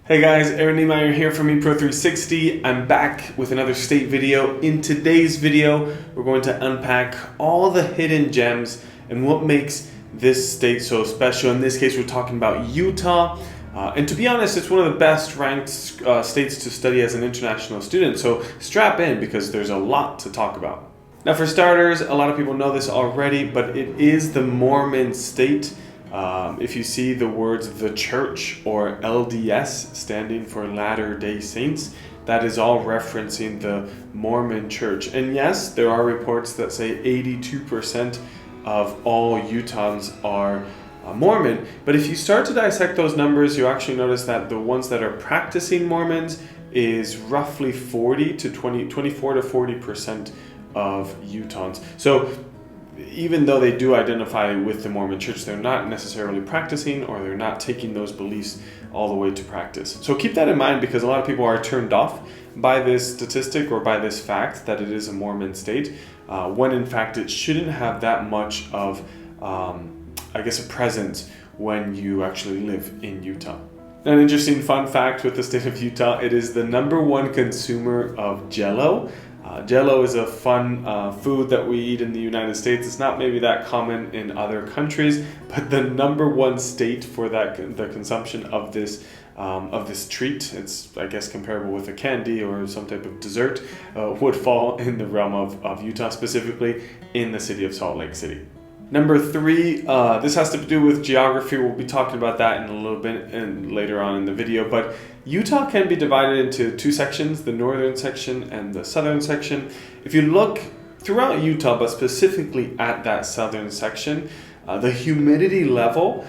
Hey guys, Aaron Niemeyer here from Epro 360. I'm back with another state video. In today's video, we're going to unpack all the hidden gems and what makes this state so special. In this case, we're talking about Utah. And to be honest, it's one of the best ranked states to study as an international student. So strap in because there's a lot to talk about. Now for starters, a lot of people know this already, but it is the Mormon state. If you see the words the church or LDS standing for Latter-day Saints, that is all referencing the Mormon church. And yes, there are reports that say 82% of all Utahns are Mormon. But if you start to dissect those numbers, you actually notice that the ones that are practicing Mormons is roughly 24 to 40% of Utahns. So even though they do identify with the Mormon church, they're not necessarily practicing, or they're not taking those beliefs all the way to practice. So keep that in mind, because a lot of people are turned off by this statistic or by this fact that it is a Mormon state, when in fact it shouldn't have that much of, a presence when you actually live in Utah. Now, an interesting fun fact with the state of Utah, it is the #1 consumer of Jell-O. Jell-O is a fun food that we eat in the United States. It's not maybe that common in other countries, but the #1 state for the consumption of this treat, it's I guess comparable with a candy or some type of dessert, would fall in the realm of Utah, specifically in the city of Salt Lake City. #3, this has to do with geography. We'll be talking about that in a little bit and later on in the video, but Utah can be divided into two sections, the northern section and the southern section. If you look throughout Utah, but specifically at that southern section, the humidity level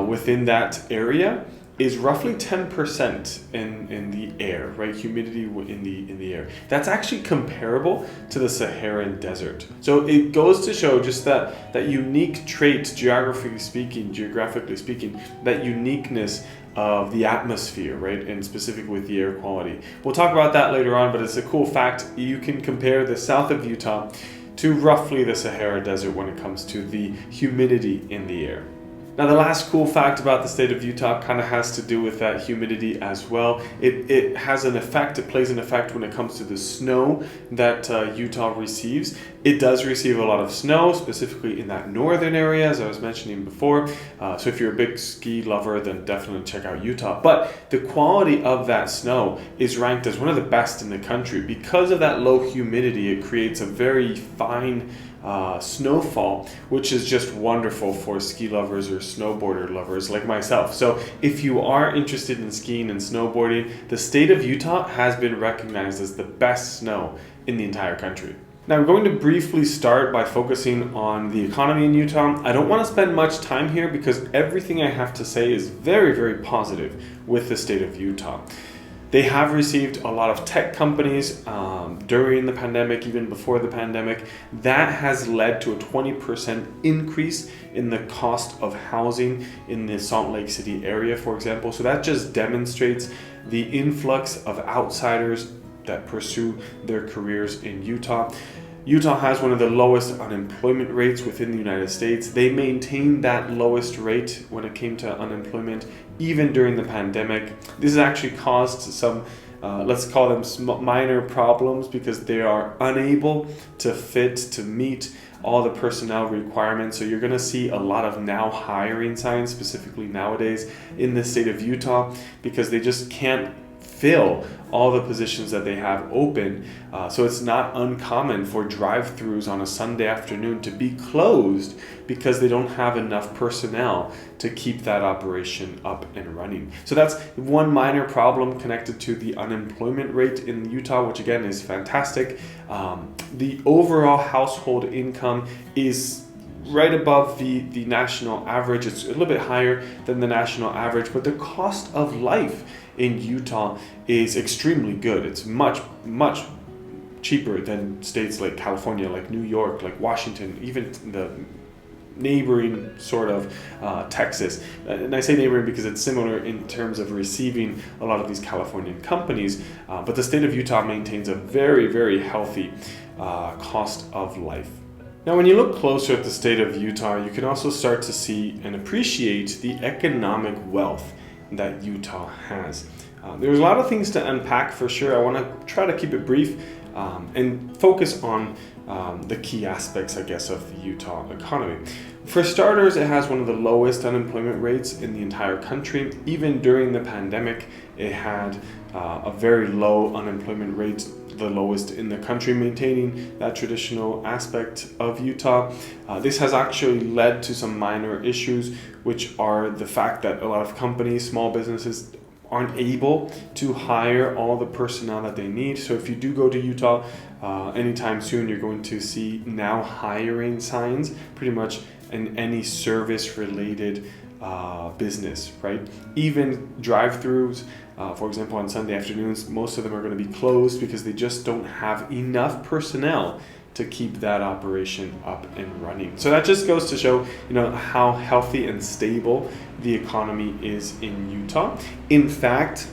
within that area is roughly 10% in the air, right? Humidity in the air. That's actually comparable to the Saharan desert. So it goes to show just that unique trait, geographically speaking, that uniqueness of the atmosphere, right? And specifically with the air quality. We'll talk about that later on, but it's a cool fact. You can compare the south of Utah to roughly the Sahara Desert when it comes to the humidity in the air. Now, the last cool fact about the state of Utah kind of has to do with that humidity as well. It has an effect, it plays an effect when it comes to the snow that Utah receives. It does receive a lot of snow, specifically in that northern area, as I was mentioning before. So if you're a big ski lover, then definitely check out Utah. But the quality of that snow is ranked as one of the best in the country. Because of that low humidity, it creates a very fine snowfall, which is just wonderful for ski lovers or snowboarder lovers like myself. So if you are interested in skiing and snowboarding, the state of Utah has been recognized as the best snow in the entire country. Now, I'm going to briefly start by focusing on the economy in Utah. I don't want to spend much time here because everything I have to say is very, very positive with the state of Utah. They have received a lot of tech companies during the pandemic, even before the pandemic. That has led to a 20% increase in the cost of housing in the Salt Lake City area, for example. So that just demonstrates the influx of outsiders that pursue their careers in Utah. Utah has one of the lowest unemployment rates within the United States. They maintained that lowest rate when it came to unemployment, even during the pandemic. This has actually caused some, let's call them minor problems, because they are unable to meet all the personnel requirements. So you're going to see a lot of now hiring signs, specifically nowadays in the state of Utah, because they just can't fill all the positions that they have open. So it's not uncommon for drive-thrus on a Sunday afternoon to be closed because they don't have enough personnel to keep that operation up and running. So that's one minor problem connected to the unemployment rate in Utah, which again is fantastic. The overall household income is right above the national average. It's a little bit higher than the national average, but the cost of life in Utah is extremely good. It's much, much cheaper than states like California, like New York, like Washington, even the neighboring sort of Texas. And I say neighboring because it's similar in terms of receiving a lot of these Californian companies, but the state of Utah maintains a very, very healthy cost of life. Now, when you look closer at the state of Utah, you can also start to see and appreciate the economic wealth that Utah has. There's a lot of things to unpack for sure. I want to try to keep it brief and focus on the key aspects, I guess, of the Utah economy. For starters, it has one of the lowest unemployment rates in the entire country. Even during the pandemic, it had a very low unemployment rate, the lowest in the country, maintaining that traditional aspect of Utah. This has actually led to some minor issues, which are the fact that a lot of companies, small businesses, aren't able to hire all the personnel that they need. So if you do go to Utah anytime soon, you're going to see now hiring signs pretty much in any service related business, right? Even drive-throughs, for example, on Sunday afternoons, most of them are going to be closed because they just don't have enough personnel to keep that operation up and running. So that just goes to show, how healthy and stable the economy is in Utah. In fact,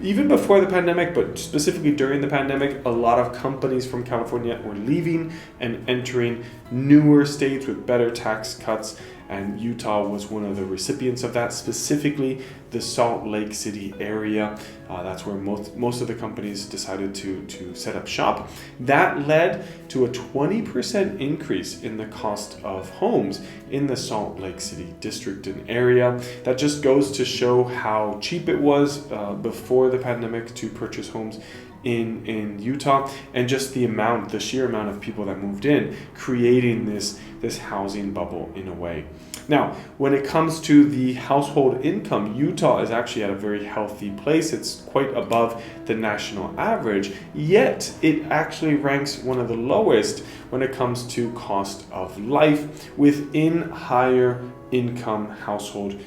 even before the pandemic, but specifically during the pandemic, a lot of companies from California were leaving and entering newer states with better tax cuts, and Utah was one of the recipients of that, specifically the Salt Lake City area. That's where most of the companies decided to set up shop. That led to a 20% increase in the cost of homes in the Salt Lake City district and area. That just goes to show how cheap it was before the pandemic to purchase homes in Utah, and just the sheer amount of people that moved in, creating this housing bubble in a way. Now, when it comes to the household income, Utah is actually at a very healthy place. It's quite above the national average, yet it actually ranks one of the lowest when it comes to cost of life within higher income household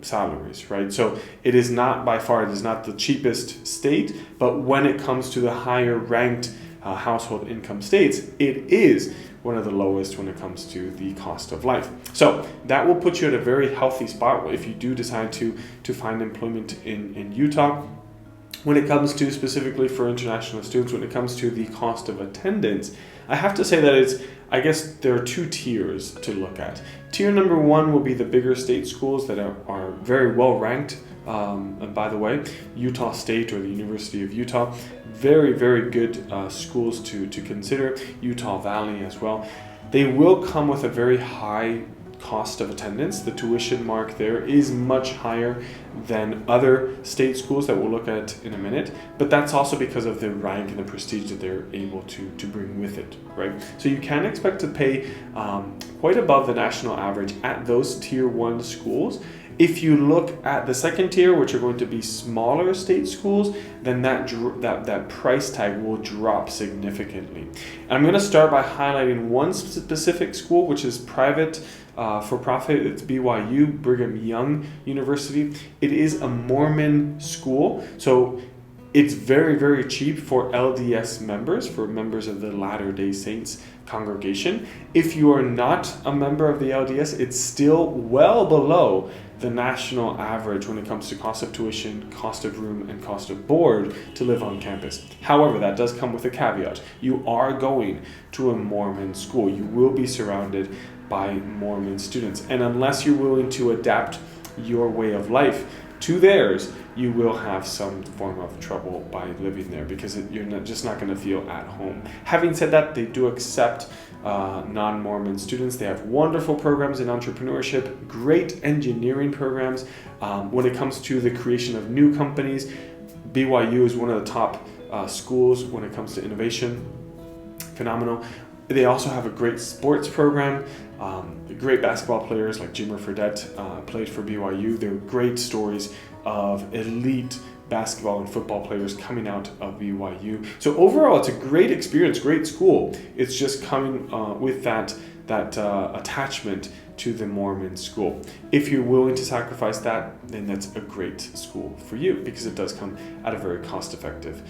salaries, right? So it is not the cheapest state, but when it comes to the higher ranked household income states, it is one of the lowest when it comes to the cost of life. So that will put you at a very healthy spot if you do decide to find employment in Utah. When it comes to, specifically for international students, when it comes to the cost of attendance, I have to say that I guess there are two tiers to look at. Tier number one will be the bigger state schools that are very well ranked. And by the way, Utah State or the University of Utah, very, very good schools to consider. Utah Valley as well. They will come with a very high cost of attendance. The tuition mark there is much higher than other state schools that we'll look at in a minute, but that's also because of the rank and the prestige that they're able to bring with it, right? So you can expect to pay quite above the national average at those tier 1 schools. If you look at the second tier, which are going to be smaller state schools, then that price tag will drop significantly. And I'm going to start by highlighting one specific school, which is private for profit. It's BYU, Brigham Young University. It is a Mormon school, so it's very, very cheap for LDS members, for members of the Latter-day Saints congregation. If you are not a member of the LDS, it's still well below the national average when it comes to cost of tuition, cost of room, and cost of board to live on campus. However, that does come with a caveat. You are going to a Mormon school. You will be surrounded by Mormon students. And unless you're willing to adapt your way of life to theirs, you will have some form of trouble by living there because you're just not going to feel at home. Having said that, they do accept non-Mormon students. They have wonderful programs in entrepreneurship, great engineering programs. When it comes to the creation of new companies, BYU is one of the top schools when it comes to innovation. Phenomenal. They also have a great sports program. Great basketball players like Jimmer Fredette played for BYU. There are great stories of elite basketball and football players coming out of BYU. So overall, it's a great experience, great school. It's just coming with that attachment to the Mormon school. If you're willing to sacrifice that, then that's a great school for you because it does come at a very cost-effective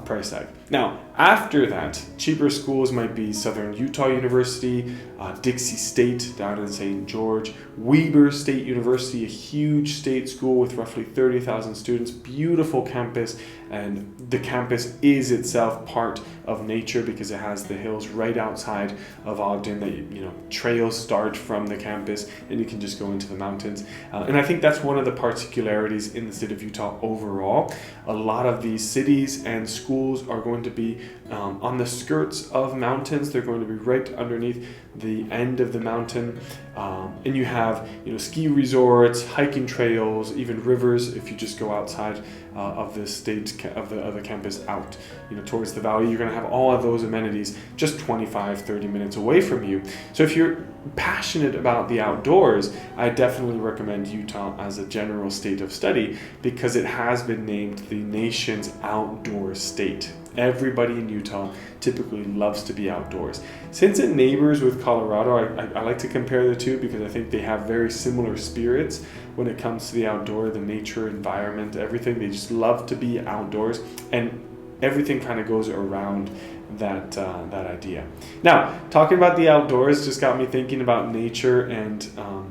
price tag. Now, after that, cheaper schools might be Southern Utah University, Dixie State down in St. George, Weber State University, a huge state school with roughly 30,000 students, beautiful beautiful campus, and the campus is itself part of nature because it has the hills right outside of Ogden that, you know, trails start from the campus and you can just go into the mountains. And I think that's one of the particularities in the state of Utah overall. A lot of these cities and schools are going to be on the skirts of mountains. They're going to be right underneath the end of the mountain. And you have, you know, ski resorts, hiking trails, even rivers if you just go outside of the state of the campus out, you know, towards the valley. You're going to have all of those amenities just 25-30 minutes away from you. So if you're passionate about the outdoors, I definitely recommend Utah as a general state of study because it has been named the nation's outdoor state. Everybody in Utah typically loves to be outdoors. Since it neighbors with Colorado, I like to compare the two because I think they have very similar spirits when it comes to the outdoor, the nature, environment, everything. They just love to be outdoors, and everything kind of goes around that idea. Now, talking about the outdoors just got me thinking about nature and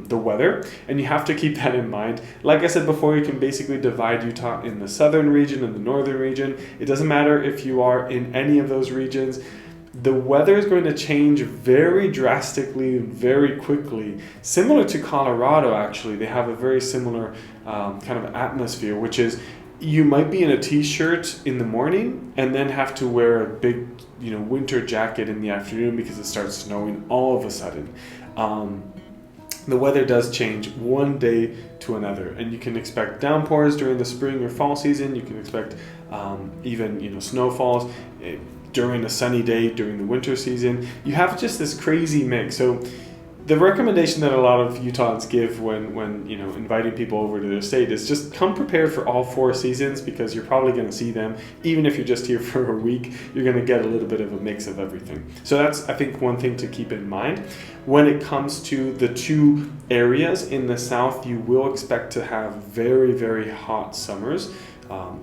the weather, and you have to keep that in mind. Like I said before, you can basically divide Utah in the southern region and the northern region. It doesn't matter if you are in any of those regions. The weather is going to change very drastically and very quickly. Similar to Colorado, actually, they have a very similar kind of atmosphere, which is you might be in a t-shirt in the morning and then have to wear a big, you know, winter jacket in the afternoon because it starts snowing all of a sudden. The weather does change one day to another, and you can expect downpours during the spring or fall season. You can expect even, you know, snowfalls during a sunny day during the winter season. You have just this crazy mix. So the recommendation that a lot of Utahns give when you know, inviting people over to their state is just come prepared for all 4 seasons, because you're probably going to see them. Even if you're just here for a week, you're going to get a little bit of a mix of everything. So that's, I think, one thing to keep in mind. When it comes to the 2 areas in the south, you will expect to have very, very hot summers.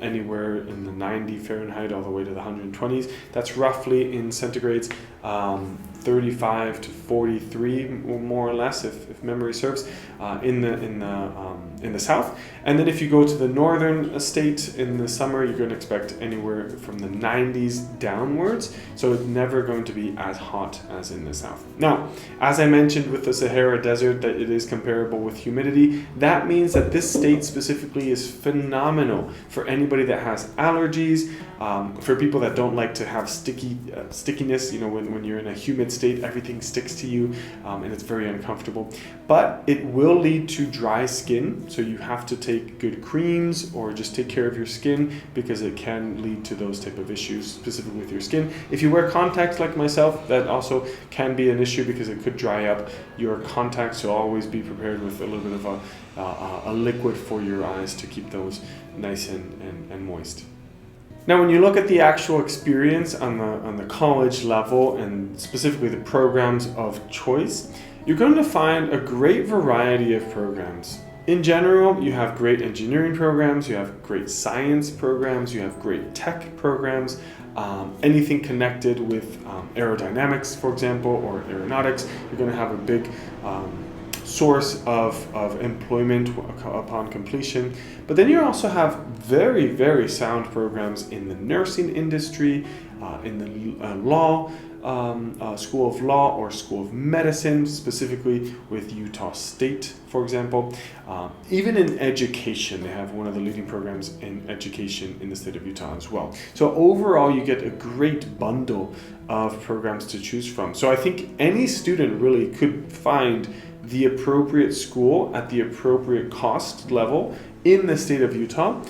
Anywhere in the 90 Fahrenheit all the way to the 120s. That's roughly in centigrades 35 to 43 or more or less, if memory serves, in the south. And then if you go to the northern state in the summer, you're going to expect anywhere from the 90s downwards. So it's never going to be as hot as in the south. Now, as I mentioned with the Sahara Desert, that it is comparable with humidity. That means that this state specifically is phenomenal for anybody that has allergies, for people that don't like to have stickiness. You know, when you're in a humid state, everything sticks to you, and it's very uncomfortable. But it will lead to dry skin, so you have to take good creams or just take care of your skin, because it can lead to those type of issues specifically with your skin. If you wear contacts like myself, that also can be an issue because it could dry up your contacts, so always be prepared with a little bit of a liquid for your eyes to keep those nice and moist. Now, when you look at the actual experience on the college level, and specifically the programs of choice, you're going to find a great variety of programs. In general, you have great engineering programs, you have great science programs, you have great tech programs, anything connected with aerodynamics, for example, or aeronautics. You're going to have a big source of employment upon completion. But then you also have very, very sound programs in the nursing industry, in the law, School of Law or School of Medicine, specifically with Utah State, for example. Even in education, they have one of the leading programs in education in the state of Utah as well. So overall, you get a great bundle of programs to choose from. So I think any student really could find the appropriate school at the appropriate cost level in the state of Utah,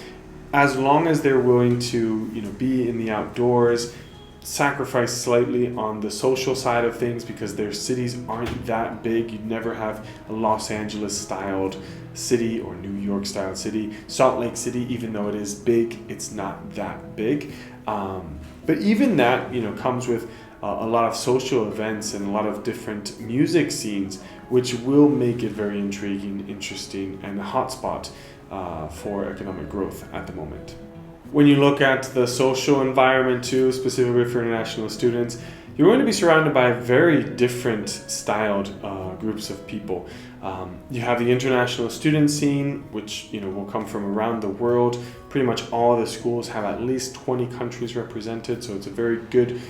as long as they're willing to, you know, be in the outdoors, sacrifice slightly on the social side of things, because their cities aren't that big. You'd never have a Los Angeles styled city or New York styled city. Salt Lake City, even though it is big, it's not that big. But even that, you know, comes with a lot of social events and a lot of different music scenes, which will make it very intriguing, interesting, and a hotspot for economic growth at the moment. When you look at the social environment too, specifically for international students, you're going to be surrounded by very different styled groups of people. You have the international student scene, which will come from around the world. Pretty much all the schools have at least 20 countries represented, so it's a very good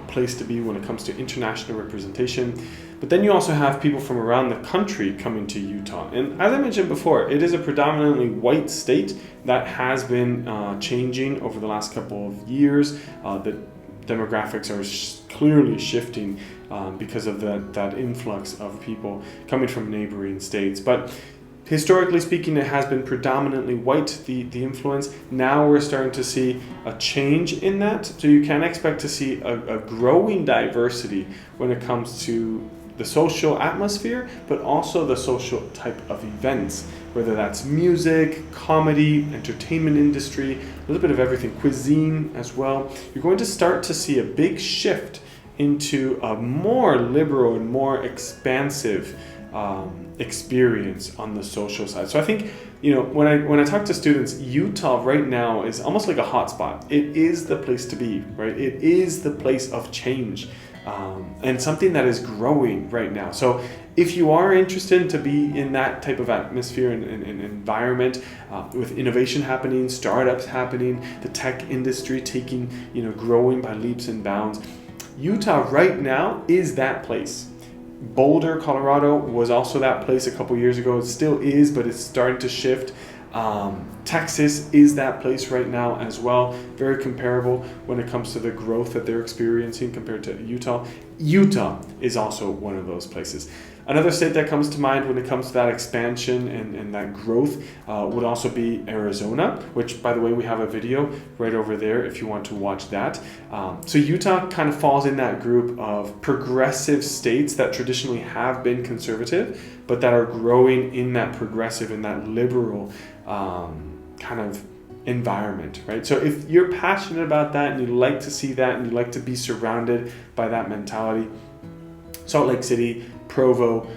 place to be when it comes to international representation. But then you also have people from around the country coming to Utah. And as I mentioned before, it is a predominantly white state that has been changing over the last couple of years. The demographics are clearly shifting because of that influx of people coming from neighboring states. But historically speaking, it has been predominantly white, the influence. Now we're starting to see a change in that. So you can expect to see a growing diversity when it comes to the social atmosphere, but also the social type of events, whether that's music, comedy, entertainment industry, a little bit of everything, cuisine as well. You're going to start to see a big shift into a more liberal and more expansive experience on the social side. So I think, when I talk to students, Utah right now is almost like a hotspot. It is the place to be, right? It is the place of change. And something that is growing right now. So if you are interested to be in that type of atmosphere and environment, with innovation happening, startups happening, the tech industry growing by leaps and bounds, Utah right now is that place. Boulder, Colorado was also that place a couple years ago. It still is, but it's starting to shift. Texas is that place right now as well. Very comparable when it comes to the growth that they're experiencing compared to Utah. Utah is also one of those places. Another state that comes to mind when it comes to that expansion and that growth would also be Arizona, which, by the way, we have a video right over there if you want to watch that. So Utah kind of falls in that group of progressive states that traditionally have been conservative, but that are growing in that progressive and that liberal kind of environment, right? So if you're passionate about that and you like to see that and you like to be surrounded by that mentality, Salt Lake City, Provo,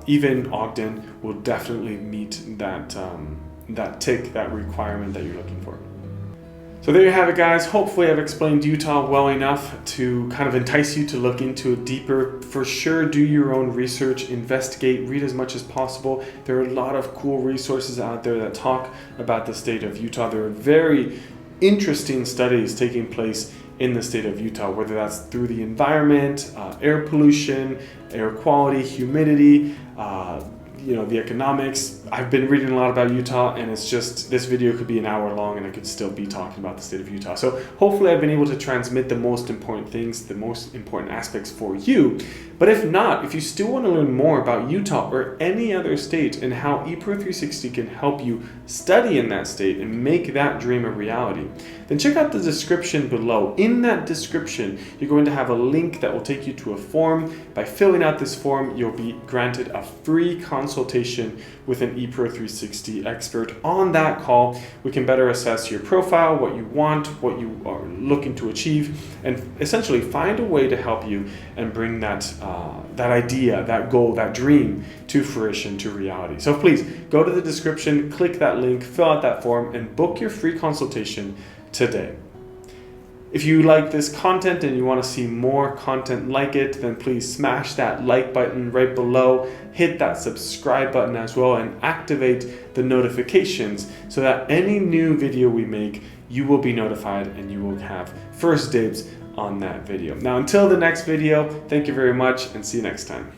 even Ogden will definitely meet that that requirement that you're looking for. So there you have it, guys. Hopefully I've explained Utah well enough to kind of entice you to look into it deeper. For sure, do your own research, investigate, read as much as possible. There are a lot of cool resources out there that talk about the state of Utah. There are very interesting studies taking place in the state of Utah, whether that's through the environment, air pollution, air quality, humidity, the economics. I've been reading a lot about Utah, and it's just, this video could be an hour long and I could still be talking about the state of Utah. So hopefully I've been able to transmit the most important things, the most important aspects for you. But if not, if you still want to learn more about Utah or any other state and how Epro 360 can help you study in that state and make that dream a reality, then check out the description below. In that description, you're going to have a link that will take you to a form. By filling out this form, you'll be granted a free consultation with an Epro 360 expert. On that call, we can better assess your profile, what you want, what you are looking to achieve, and essentially find a way to help you and bring that idea, that goal, that dream to fruition, to reality. So please go to the description, click that link, fill out that form, and book your free consultation today. If you like this content and you want to see more content like it, then please smash that like button right below, hit that subscribe button as well, and activate the notifications so that any new video we make, you will be notified and you will have first dibs on that video. Now, until the next video, thank you very much and see you next time.